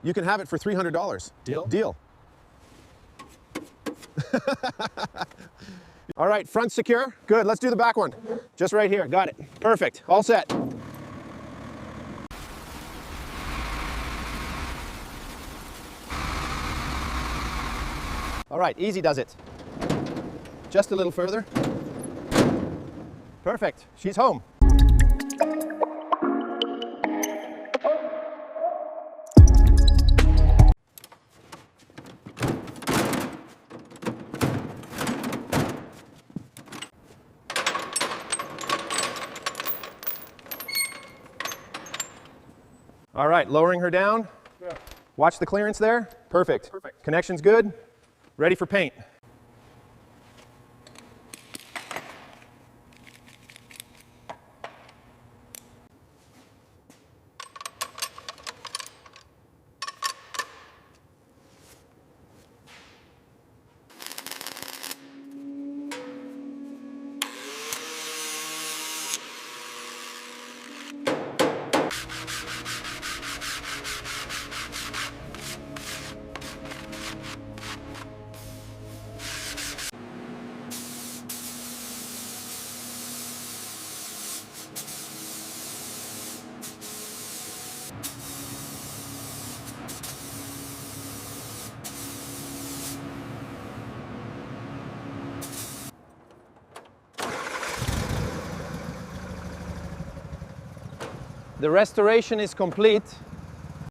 You can have it for $300. Deal? Deal. All right, front secure. Good, let's do the back one. Just right here, got it. Perfect, all set. All right, easy does it. Just a little further. Perfect, she's home. All right, lowering her down. Yeah. Watch the clearance there. Perfect. Perfect. Connection's good. Ready for paint. The restoration is complete.